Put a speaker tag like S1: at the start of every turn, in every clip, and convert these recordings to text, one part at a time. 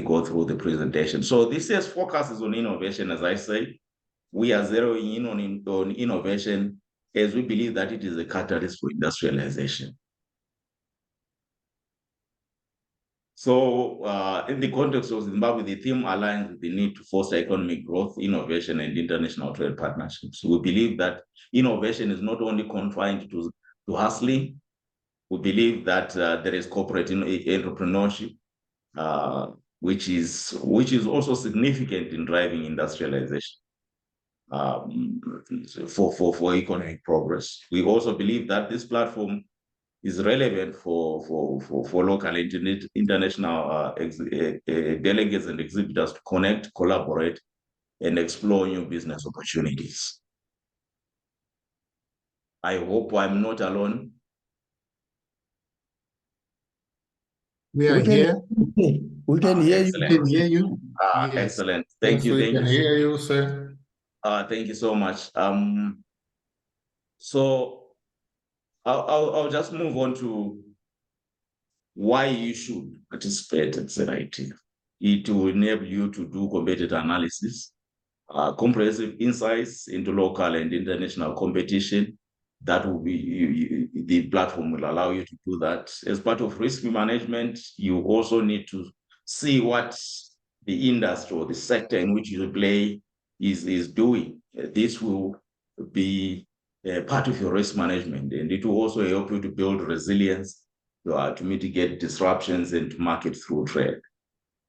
S1: go through the presentation. So this year's focus is on innovation, as I say. We are zeroing in on innovation as we believe that it is a catalyst for industrialization. So in the context of Zimbabwe, the theme aligns with the need to foster economic growth, innovation, and international trade partnerships. We believe that innovation is not only confined to hustling. We believe that there is corporate entrepreneurship, which is also significant in driving industrialization for economic progress. We also believe that this platform is relevant for local and international delegates and exhibitors to connect, collaborate, and explore new business opportunities. I hope I'm not alone.
S2: We are here.
S3: We can hear you.
S2: We can hear you. Yes.
S1: Excellent. Thank you.
S2: We
S1: Thank
S2: can
S1: you.
S2: hear you, sir.
S1: Thank you so much. So I'll just move on to why you should participate at ZITF. It will enable you to do competitor analysis, comprehensive insights into local and international competition. That will be, the platform will allow you to do that. As part of risk management, you also need to see what the industry or the sector in which you play is doing. This will be part of your risk management, and it will also help you to build resilience, to mitigate disruptions and to market through trade.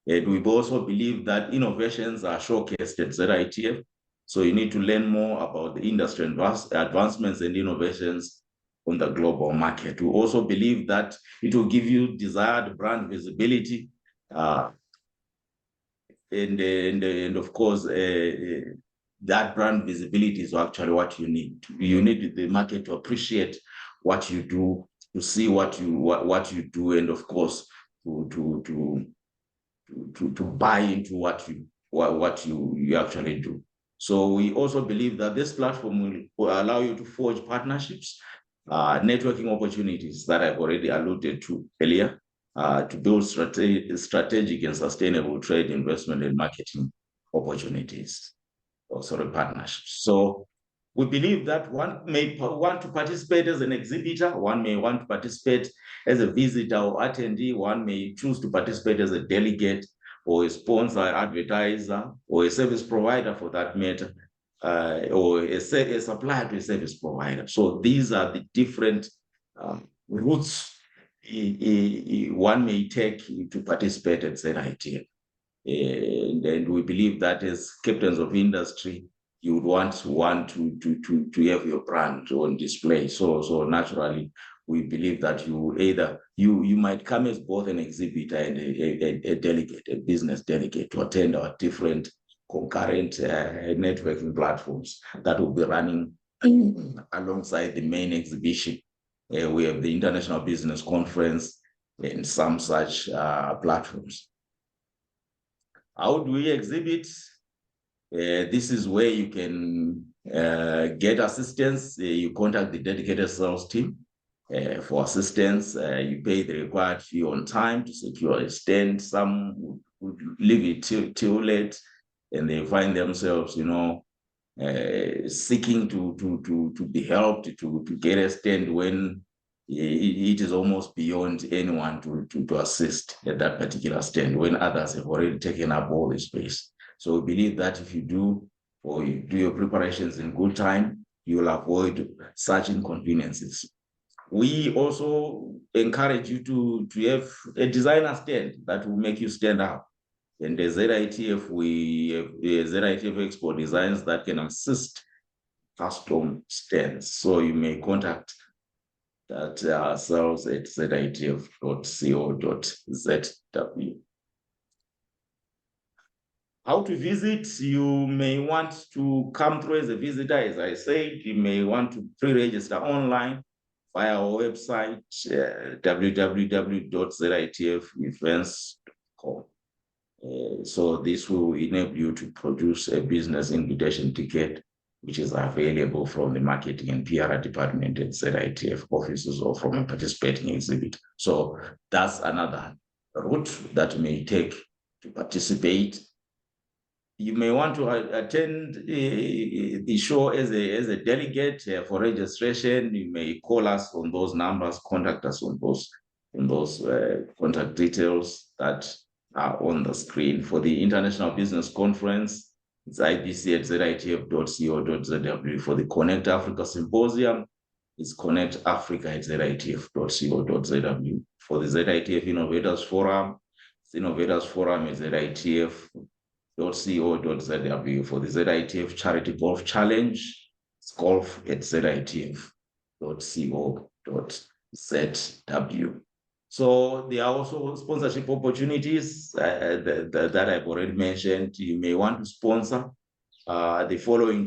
S1: And we also believe that innovations are showcased at ZITF. So you need to learn more about the industry advancements and innovations on the global market. We also believe that it will give you desired brand visibility. And of course, that brand visibility is actually what you need. You need the market to appreciate what you do, to see what you do, and of course, to buy into what you actually do. So we also believe that this platform will allow you to forge partnerships, networking opportunities that I've already alluded to earlier, to build strategic and sustainable trade, investment, and marketing opportunities, or partnerships. So we believe that one may want to participate as an exhibitor, one may want to participate as a visitor or attendee, one may choose to participate as a delegate or a sponsor, advertiser, or a service provider for that matter, or a supplier to a service provider. So these are the different routes one may take to participate at ZITF. And we believe that as captains of industry, you would want to have your brand on display. So naturally, we believe that you might come as both an exhibitor and a delegate, a business delegate, to attend our different concurrent networking platforms that will be running alongside the main exhibition. We have the International Business Conference and some such platforms. How do we exhibit? This is where you can get assistance. You contact the dedicated sales team for assistance. You pay the required fee on time to secure a stand. Some would leave it till late, and they find themselves, seeking to be helped to get a stand when it is almost beyond anyone to assist at that particular stand, when others have already taken up all the space. So we believe that if you do your preparations in good time, you will avoid such inconveniences. We also encourage you to have a designer stand that will make you stand out. And the ZITF, we have ZITF Expo designs that can assist custom stands. So you may contact that ourselves at zitf.co.zw. How to visit? You may want to come through as a visitor. As I said, you may want to pre-register online via our website, www.zitfevents.com. So this will enable you to produce a business invitation ticket, which is available from the marketing and PR department at ZITF offices or from a participating exhibit. So that's another route that you may take to participate. You may want to attend the show as a delegate. For registration, you may call us on those numbers, contact us on those contact details that are on the screen. For the International Business Conference, it's ibc@zitf.co.zw. For the Connect Africa Symposium, it's connectafrica@zitf.co.zw. For the ZITF Innovators Forum, it's Innovators Forum at zitf.co.zw. For the ZITF Charity Golf Challenge, it's golf@zitf.co.zw. So there are also sponsorship opportunities that I've already mentioned. You may want to sponsor the following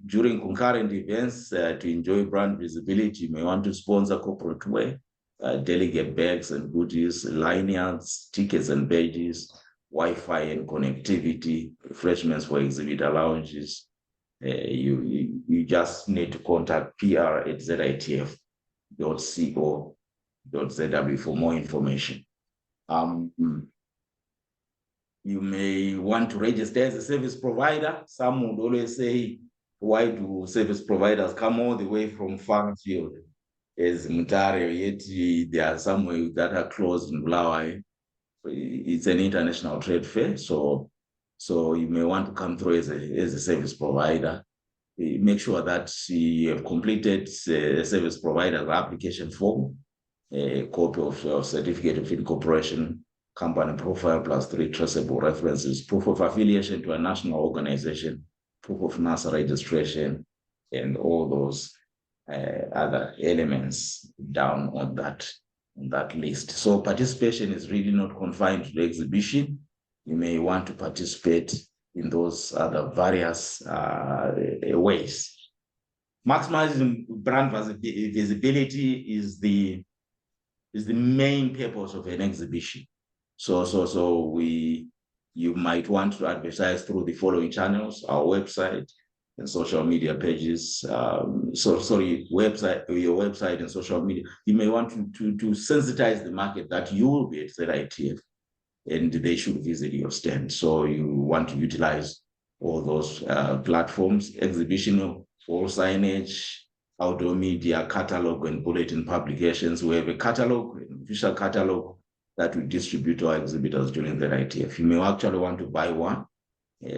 S1: during concurrent events to enjoy brand visibility. You may want to sponsor corporate wear, delegate bags and goodies, lanyards, tickets and badges, Wi-Fi and connectivity, refreshments for exhibitor lounges. You just need to contact pr@zitf.co.zw for more information. You may want to register as a service provider. Some would always say, why do service providers come all the way from far field as Mutare, yet there are some that are closed in Bulawayo? It's an international trade fair, so you may want to come through as a service provider. Make sure that you have completed a service provider application form, a copy of your certificate of incorporation, company profile +3 traceable references, proof of affiliation to a national organization, proof of NASA registration, and all those other elements down on that list. So participation is really not confined to the exhibition. You may want to participate in those other various ways. Maximizing brand visibility is the main purpose of an exhibition. So you might want to advertise through the following channels: our website and social media pages. Your website and social media. You may want to sensitize the market that you will be at ZITF and they should visit your stand. So you want to utilize all those platforms: exhibition, wall signage, outdoor media, catalog, and bulletin publications. We have a catalog, an official catalog that we distribute to our exhibitors during the ZITF. You may actually want to buy one.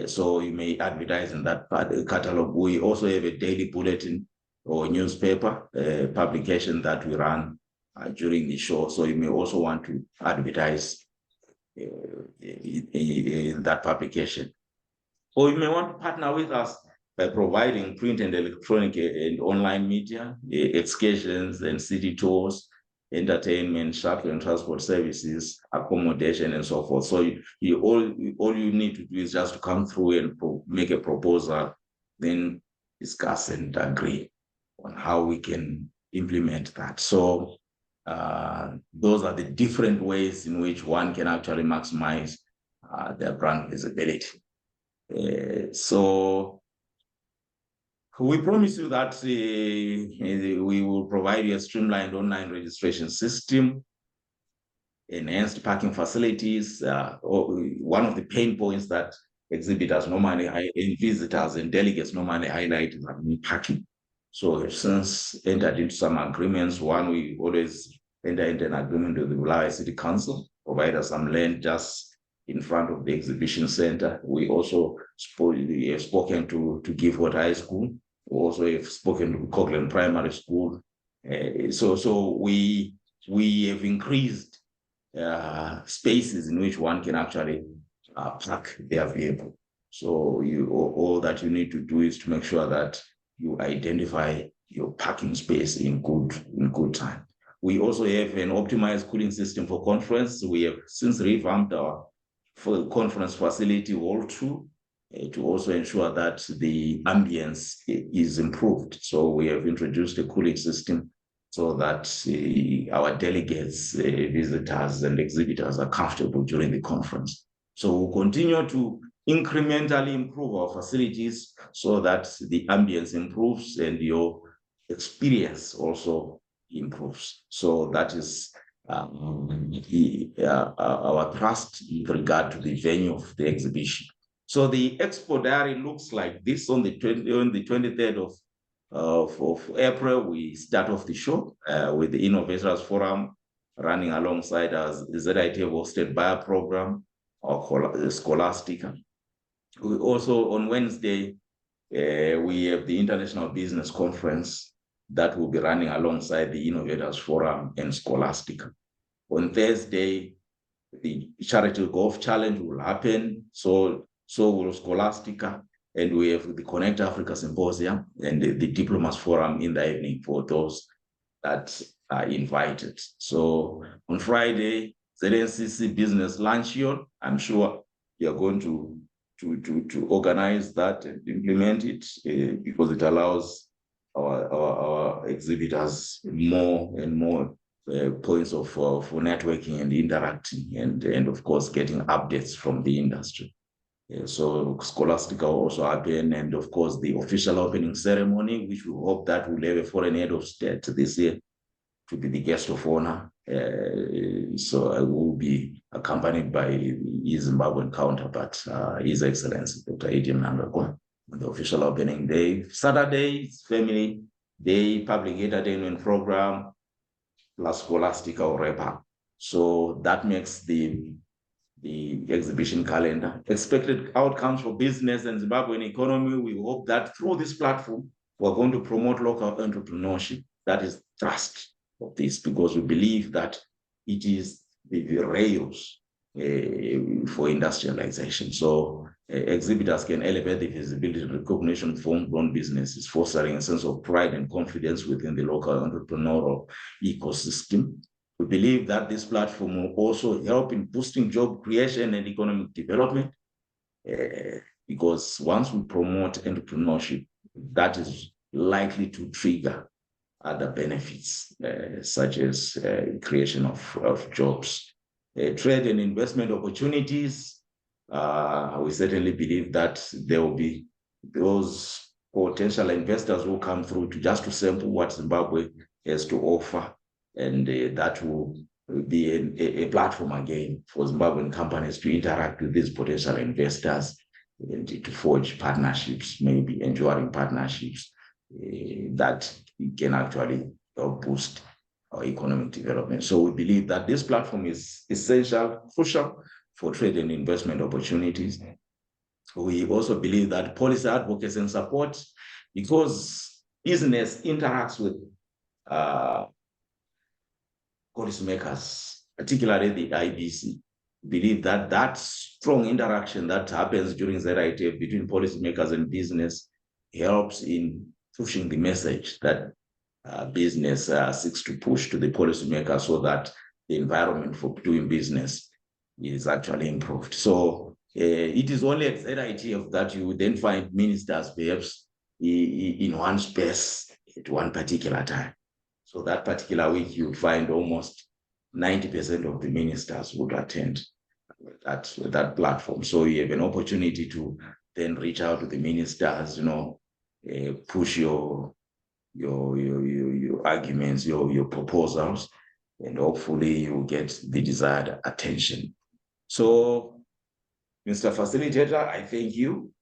S1: So you may advertise in that catalog. We also have a daily bulletin or newspaper publication that we run during the show. So you may also want to advertise in that publication. Or you may want to partner with us by providing print and electronic and online media, excursions and city tours, entertainment, shuttle and transport services, accommodation, and so forth. So all you need to do is just to come through and make a proposal, then discuss and agree on how we can implement that. So those are the different ways in which one can actually maximize their brand visibility. So we promise you that we will provide you a streamlined online registration system, enhanced parking facilities. One of the pain points that exhibitors normally and visitors and delegates normally highlight is parking. So we've since entered into some agreements. One, we always enter into an agreement with the Bulawayo City Council, provide us some land just in front of the exhibition center. We also have spoken to Gifford High School. We also have spoken to Coghlan Primary School. So we have increased spaces in which one can actually park their vehicle. So all that you need to do is to make sure that you identify your parking space in good time. We also have an optimized cooling system for conference. We have since revamped our conference facility Hall 2 to also ensure that the ambience is improved. So we have introduced a cooling system so that our delegates, visitors, and exhibitors are comfortable during the conference. So we'll continue to incrementally improve our facilities so that the ambience improves and your experience also improves. So that is our trust with regard to the venue of the exhibition. So the expo diary looks like this. On the 23rd of April, we start off the show with the Innovators Forum running alongside us, the ZITF hosted buyer program or Scholastica. We also, on Wednesday, we have the International Business Conference that will be running alongside the Innovators Forum and Scholastica. On Thursday, the Charity Golf Challenge will happen. So will Scholastica. And we have the Connect Africa Symposium and the Diplomats Forum in the evening for those that are invited. So on Friday, ZNCC Business Luncheon, I'm sure you're going to organize that and implement it because it allows our exhibitors more and more points for networking and interacting and of course getting updates from the industry. So Scholastica will also happen, and of course the official opening ceremony, which we hope that will have a foreign head of state this year to be the guest of honor. So I will be accompanied by his Zimbabwean counterpart, His Excellency Dr. Adrian Nangagwa, on the official opening day. Saturday is family day, public entertainment program, plus Scholastica or wrap-up. So that makes the exhibition calendar. Expected outcomes for business and Zimbabwean economy. We hope that through this platform, we're going to promote local entrepreneurship. That is thrust of this, because we believe that it is the rails for industrialization. So exhibitors can elevate the visibility and recognition of homegrown businesses, fostering a sense of pride and confidence within the local entrepreneurial ecosystem. We believe that this platform will also help in boosting job creation and economic development, because once we promote entrepreneurship, that is likely to trigger other benefits, such as creation of jobs. Trade and investment opportunities, we certainly believe that there will be those potential investors who come through to sample what Zimbabwe has to offer. And that will be a platform again for Zimbabwean companies to interact with these potential investors and to forge partnerships, maybe enduring partnerships that can actually help boost our economic development. So we believe that this platform is essential, crucial for trade and investment opportunities. We also believe that policy advocacy and support, because business interacts with policymakers, particularly the IBC, believe that that strong interaction that happens during ZITF between policymakers and business helps in pushing the message that business seeks to push to the policymakers, so that the environment for doing business is actually improved. So it is only at ZITF that you would then find ministers perhaps in one space at one particular time. So that particular week, you find almost 90% of the ministers would attend that platform. So you have an opportunity to then reach out to the ministers, push your arguments, your proposals, and hopefully you get the desired attention. So, Mr. Facilitator, I thank you.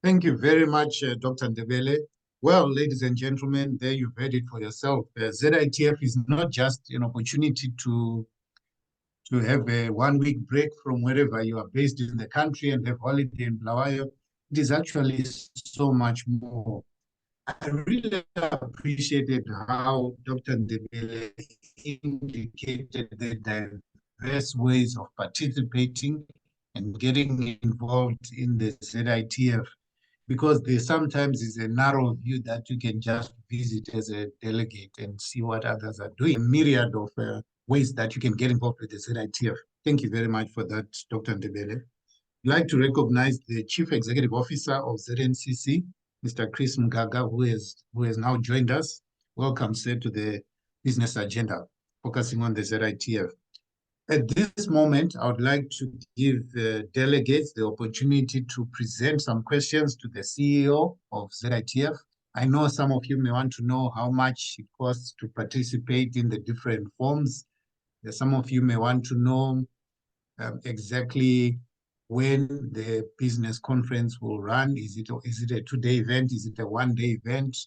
S2: Thank you very much, Dr. Ndebele. Well, ladies and gentlemen, there you've heard it for yourself. ZITF is not just an opportunity to have a 1 week break from wherever you are based in the country and have holiday in Bulawayo. It is actually so much more. I really appreciated how Dr. Ndebele indicated the diverse ways of participating and getting involved in the ZITF, because there sometimes is a narrow view that you can just visit as a delegate and see what others are doing. A myriad of ways that you can get involved with the ZITF. Thank you very much for that, Dr. Ndebele. I'd like to recognize the Chief Executive Officer of ZNCC, Mr. Chris Mgaga, who has now joined us. Welcome, sir, to the business agenda, focusing on the ZITF. At this moment, I would like to give delegates the opportunity to present some questions to the CEO of ZITF, I know some of you may want to know how much it costs to participate in the different forms. Some of you may want to know exactly when the business conference will run. Is it a 2-day event? Is it a 1-day event?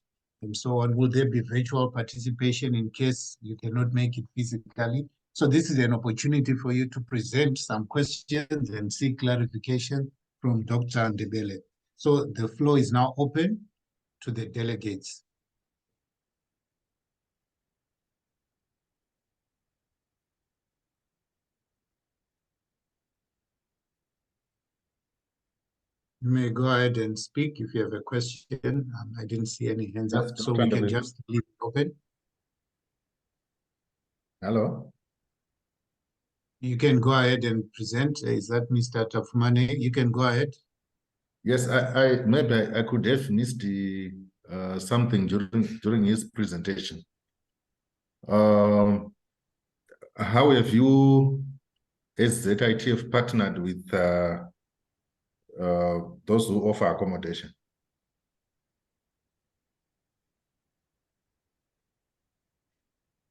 S2: And so on. Will there be virtual participation in case you cannot make it physically? So this is an opportunity for you to present some questions and seek clarification from Dr. Ndebele. So the floor is now open to the delegates. You may go ahead and speak if you have a question. I didn't see any hands up, so we can just leave it open.
S4: Hello.
S2: You can go ahead and present. Is that Mr. Tafumane? You can go ahead.
S4: Yes, I maybe I could have missed something during his presentation. How have you, as ZITF, partnered with those who offer accommodation?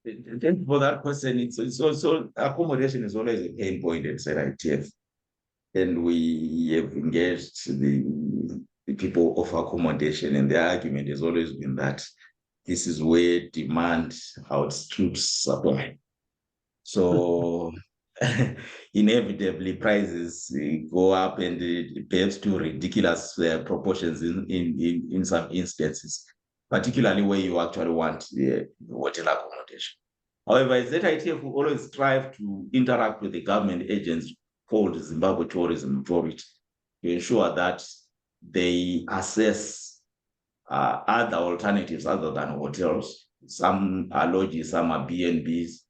S1: Thank you for that question. It's also accommodation is always a pain point at ZITF. And we have engaged the people of accommodation, and their argument has always been that this is where demand outstrips supply. So inevitably prices go up, and perhaps to ridiculous proportions in some instances, particularly where you actually want hotel accommodation. However, ZITF will always strive to interact with the government agents called Zimbabwe Tourism Authority to ensure that they assess other alternatives other than hotels. Some are lodges, some are B&Bs.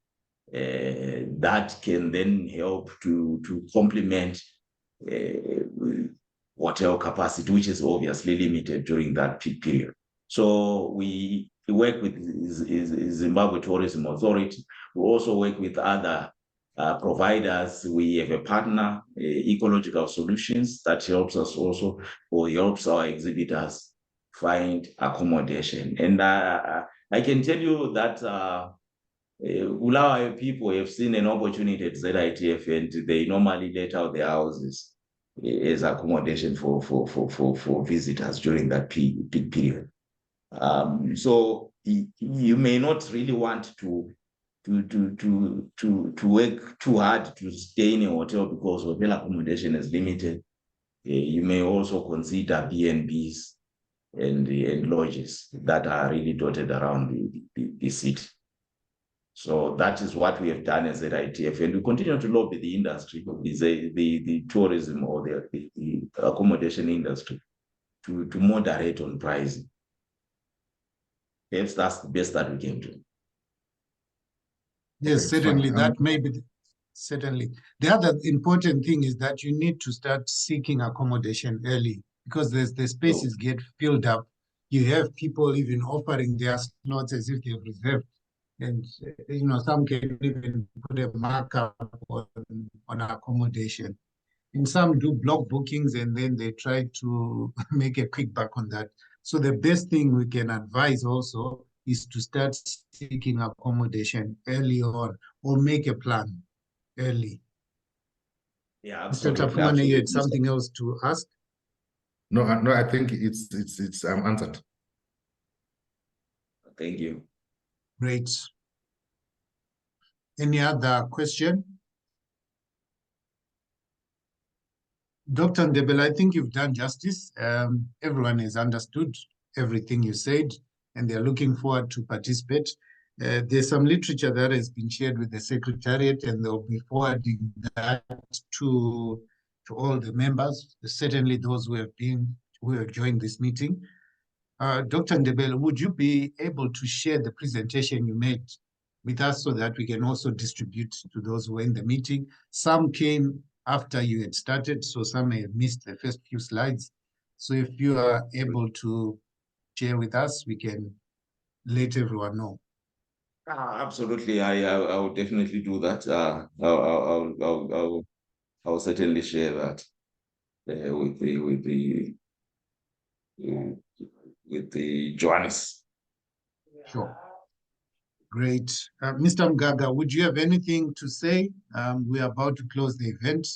S1: That can then help to complement hotel capacity, which is obviously limited during that peak period. So we work with Zimbabwe Tourism Authority. We also work with other providers. We have a partner, Ecological Solutions, that helps us also, or helps our exhibitors find accommodation. And I can tell you that Ulawa people have seen an opportunity at ZITF, and they normally let out their houses as accommodation for visitors during that peak period. So you may not really want to work too hard to stay in a hotel because hotel accommodation is limited. You may also consider B&Bs and lodges that are really dotted around the city. So that is what we have done as ZITF, and we continue to lobby the industry, the tourism or the accommodation industry, to moderate on pricing. Perhaps that's the best that we can do.
S2: Yes, certainly that may be, certainly. The other important thing is that you need to start seeking accommodation early, because the spaces get filled up. You have people even offering their slots as if they've reserved. And, some can even put a markup on accommodation. And some do block bookings, and then they try to make a quick buck on that. So the best thing we can advise also is to start seeking accommodation early on, or make a plan early.
S1: Yeah,
S2: Mr. Tafumane, you had something else to ask?
S4: No, I think it's answered.
S1: Thank you.
S2: Great. Any other question? Dr. Ndebele, I think you've done justice. Everyone has understood everything you said, and they're looking forward to participate. There's some literature that has been shared with the Secretariat, and they'll be forwarding that to all the members, certainly those who have joined this meeting. Dr. Ndebele, would you be able to share the presentation you made with us so that we can also distribute to those who were in the meeting? Some came after you had started, so some may have missed the first few slides. So if you are able to share with us, we can let everyone know.
S1: Absolutely, I will definitely do that. I'll certainly share that with the the Johannes.
S2: Sure. Great. Mr. Mgaga, would you have anything to say? We're about to close the event.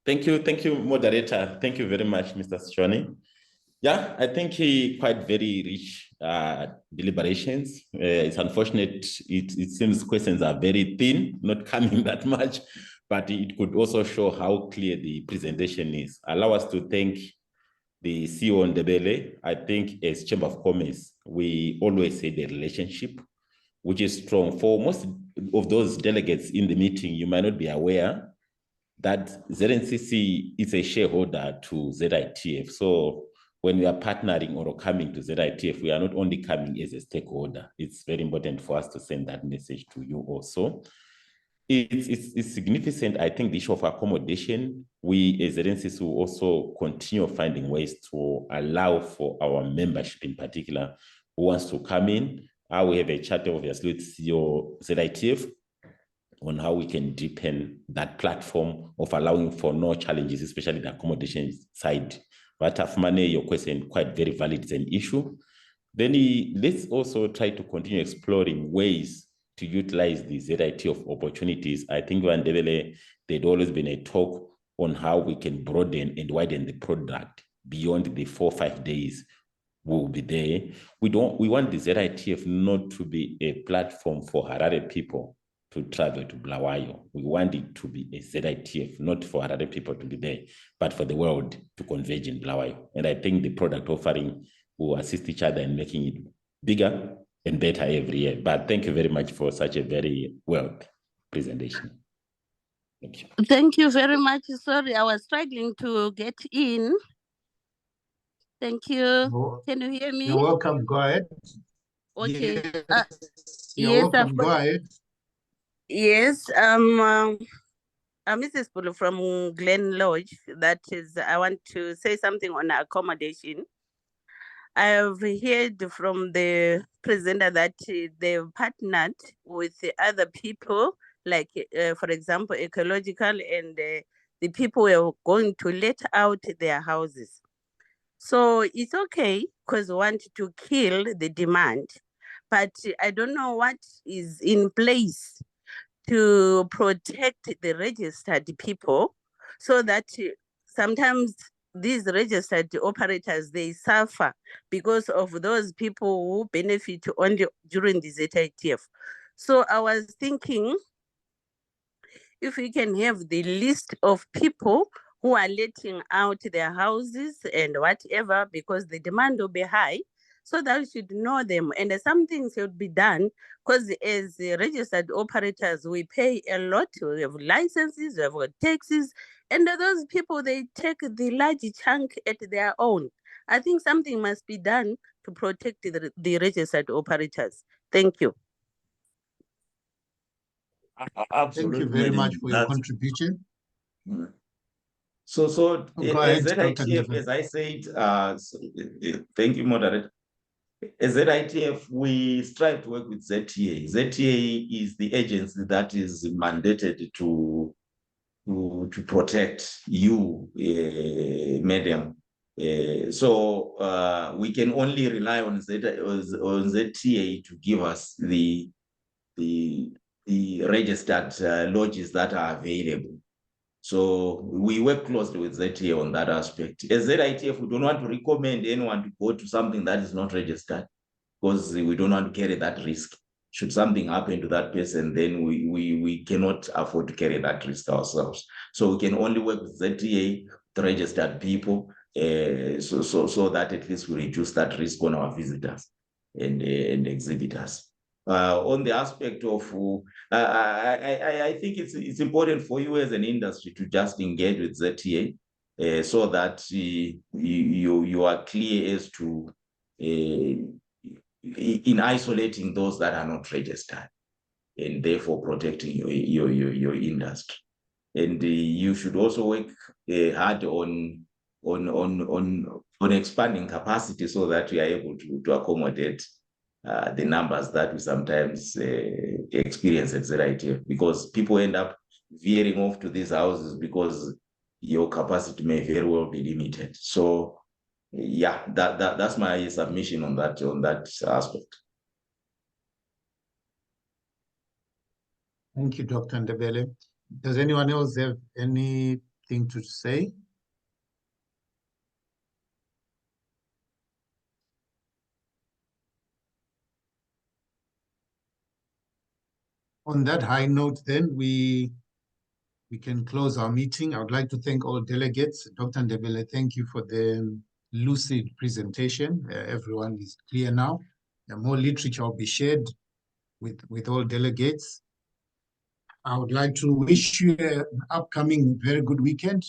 S5: Thank you, moderator. Thank you very much, Mr. Shoni. Yeah, I think he quite very rich deliberations. It's unfortunate, it seems questions are very thin, not coming that much, but it could also show how clear the presentation is. Allow us to thank the CEO Ndebele. I think as Chamber of Commerce, we always say the relationship, which is strong. For most of those delegates in the meeting, you might not be aware that ZNCC is a shareholder to ZITF. So when we are partnering or coming to ZITF, we are not only coming as a stakeholder. It's very important for us to send that message to you also. It's significant. I think the issue of accommodation, we as ZNCC will also continue finding ways to allow for our membership in particular who wants to come in. We have a charter, obviously, with CEO ZITF on how we can deepen that platform of allowing for no challenges, especially the accommodation side. But Afmane, your question quite very valid, it's an issue. Then let's also try to continue exploring ways to utilize the ZITF opportunities. I think Van Devele, there'd always been a talk on how we can broaden and widen the product beyond the 4 or 5 days we'll be there. We want the ZITF not to be a platform for Harare people to travel to Bulawayo. We want it to be a ZITF, not for other people to be there, but for the world to converge in Bulawayo. And I think the product offering will assist each other in making it bigger and better every year. But thank you very much for such a very well presentation. Thank you.
S6: Thank you very much. Sorry, I was struggling to get in. Thank you.
S2: Oh,
S6: Can you hear me?
S2: you're welcome. Go ahead.
S6: Okay.
S2: You're
S6: yes,
S2: welcome. Go ahead.
S6: Yes, Mrs. Pulu from Glen Lodge. That is, I want to say something on accommodation. I have heard from the presenter that they've partnered with the other people, like, for example, ecological, and the people are going to let out their houses. So it's okay because we want to kill the demand, but I don't know what is in place to protect the registered people, so that sometimes these registered operators, they suffer because of those people who benefit only during the ZITF. So I was thinking if we can have the list of people who are letting out their houses and whatever, because the demand will be high, so that we should know them. And some things should be done, because as registered operators, we pay a lot. We have licenses, we have taxes, and those people, they take the large chunk at their own. I think something must be done to protect the registered operators. Thank you.
S1: Absolutely.
S2: Thank you very much for your contribution.
S1: So
S2: Go ahead, Dr.
S1: ZITF, as I said, thank you, moderator. As ZITF, we strive to work with ZTA. ZTA is the agency that is mandated to protect you, madam. So we can only rely on ZTA to give us the registered lodges that are available. So we work closely with ZTA on that aspect. As ZITF, we don't want to recommend anyone to go to something that is not registered, because we don't want to carry that risk. Should something happen to that person, then we cannot afford to carry that risk ourselves. So we can only work with ZTA, the registered people, so that at least we reduce that risk on our visitors and exhibitors. On the aspect of, I think it's important for you as an industry to just engage with ZTA, so that you are clear as to in isolating those that are not registered, and therefore protecting your industry. And you should also work hard on expanding capacity, so that we are able to accommodate the numbers that we sometimes experience at ZITF, because people end up veering off to these houses because your capacity may very well be limited. So yeah, that's my submission on that aspect.
S2: Thank you, Dr. Ndebele. Does anyone else have anything to say? On that high note, then we can close our meeting. I would like to thank all delegates. Dr. Ndebele, thank you for the lucid presentation. Everyone is clear now. More literature will be shared with all delegates. I would like to wish you an upcoming very good weekend.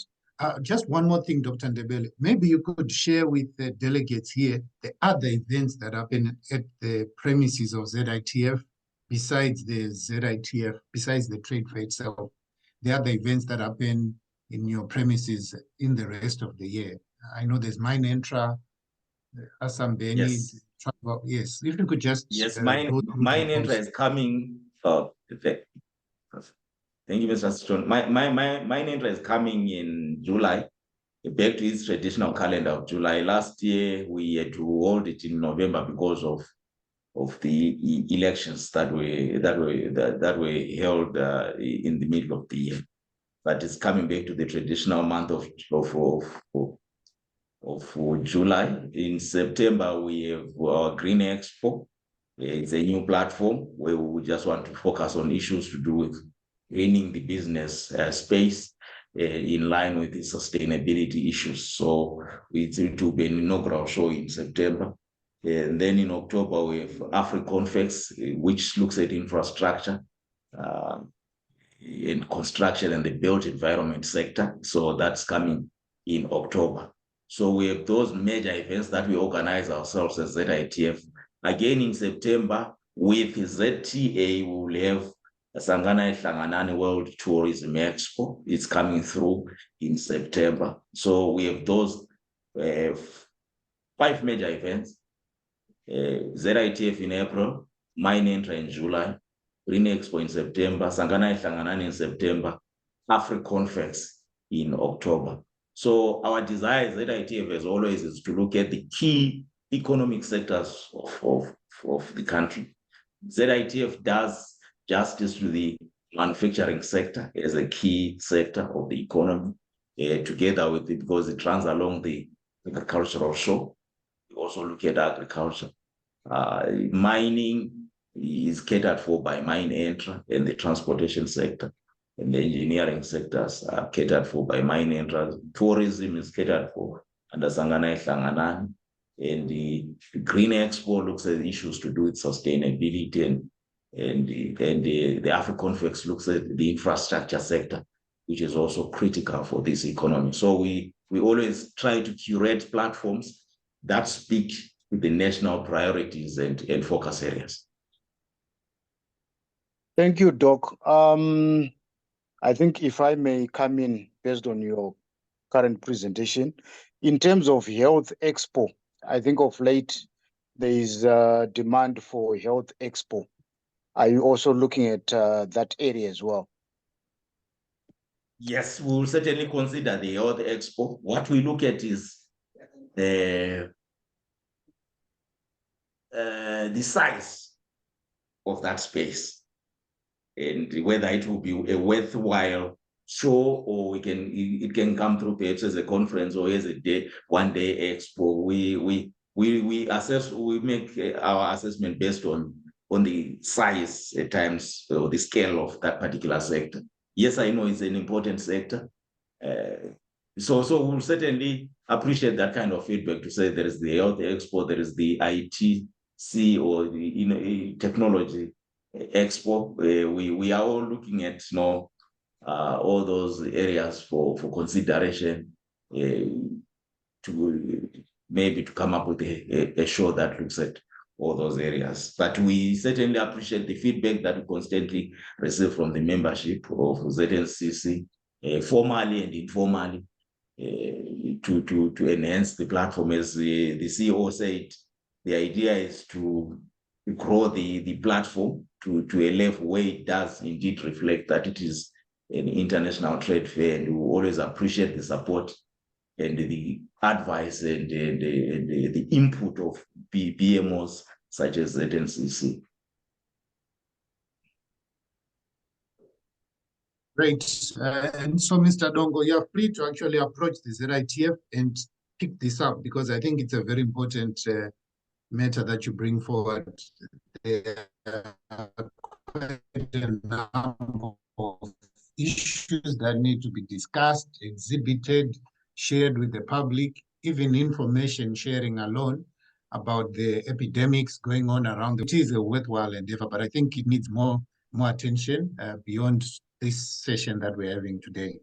S2: Just one more thing, Dr. Ndebele. Maybe you could share with the delegates here the other events that happen at the premises of ZITF besides the ZITF, besides the trade fair itself. The other events that happen in your premises in the rest of the year. I know there's Mine Entra, Asambeni,
S1: Yes.
S2: Travel. Yes, if you could just
S1: Mine
S2: go through
S1: Entra
S2: those.
S1: is coming. Thank you, Mr. Stone. Mine Entra is coming in July, back to its traditional calendar of July. Last year we had to hold it in November because of the elections that were held in the middle of the year. But it's coming back to the traditional month of July. In September, we have our Green Expo. It's a new platform where we just want to focus on issues to do with greening the business space in line with the sustainability issues. So it will be an inaugural show in September. And then in October, we have AfriConfex, which looks at infrastructure in construction and the built environment sector. So that's coming in October. So we have those major events that we organize ourselves as ZITF. Again in September, with ZTA, we will have Sangana Hlanganani World Tourism Expo. It's coming through in September. So we have those 5 major events. ZITF in April, Mine Entra in July, Green Expo in September, Sangana Hlanganani in September, AfriConfex in October. So our desire as ZITF as always is to look at the key economic sectors of the country. ZITF does justice to the manufacturing sector as a key sector of the economy, together with it, because it runs along the agricultural shore. We also look at agriculture. Mining is catered for by Mine Entra, and the transportation sector and the engineering sectors are catered for by Mine Entra. Tourism is catered for under Sangana Hlanganani, and the Green Expo looks at issues to do with sustainability, and the AfriConfex looks at the infrastructure sector, which is also critical for this economy. So we always try to curate platforms that speak to the national priorities and focus areas.
S7: Thank you, Doc. I think if I may come in based on your current presentation, in terms of Health Expo, I think of late there is a demand for Health Expo. Are you also looking at that area as well?
S1: Yes, we will certainly consider the Health Expo. What we look at is the size of that space and whether it will be a worthwhile show, or it can come through perhaps as a conference or as a one-day expo. We assess, we make our assessment based on the size at times, or the scale of that particular sector. Yes, I know it's an important sector. So we'll certainly appreciate that kind of feedback to say there is the Health Expo, there is the ITC or the technology expo. We are all looking at all those areas for consideration, to maybe to come up with a show that looks at all those areas. But we certainly appreciate the feedback that we constantly receive from the membership of ZNCC, formally and informally, to enhance the platform. As the CEO said, the idea is to grow the platform to a level where it does indeed reflect that it is an international trade fair, and we always appreciate the support and the advice and the input of BMOs such as ZNCC.
S2: Great. And so, Mr. Dongo, you are free to actually approach the ZITF and pick this up, because I think it's a very important matter that you bring forward. There are quite a number of issues that need to be discussed, exhibited, shared with the public, even information sharing alone about the epidemics going on around the world. It is a worthwhile endeavor, but I think it needs more attention beyond this session that we're having today.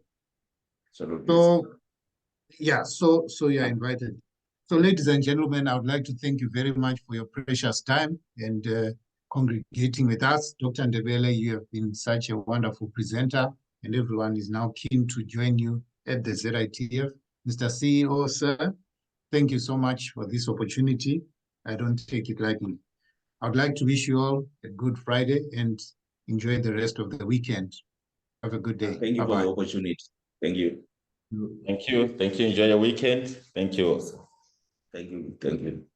S1: Absolutely.
S2: So, yeah, so you're invited. So, ladies and gentlemen, I would like to thank you very much for your precious time and congregating with us. Dr. Ndebele, you have been such a wonderful presenter, and everyone is now keen to join you at the ZITF. Mr. CEO, sir, thank you so much for this opportunity. I don't take it lightly. I would like to wish you all a good Friday and enjoy the rest of the weekend. Have a good day.
S1: Thank you for the opportunity. Thank you.
S5: Thank you. Thank you. Enjoy your weekend. Thank you.
S1: Thank you. Thank you.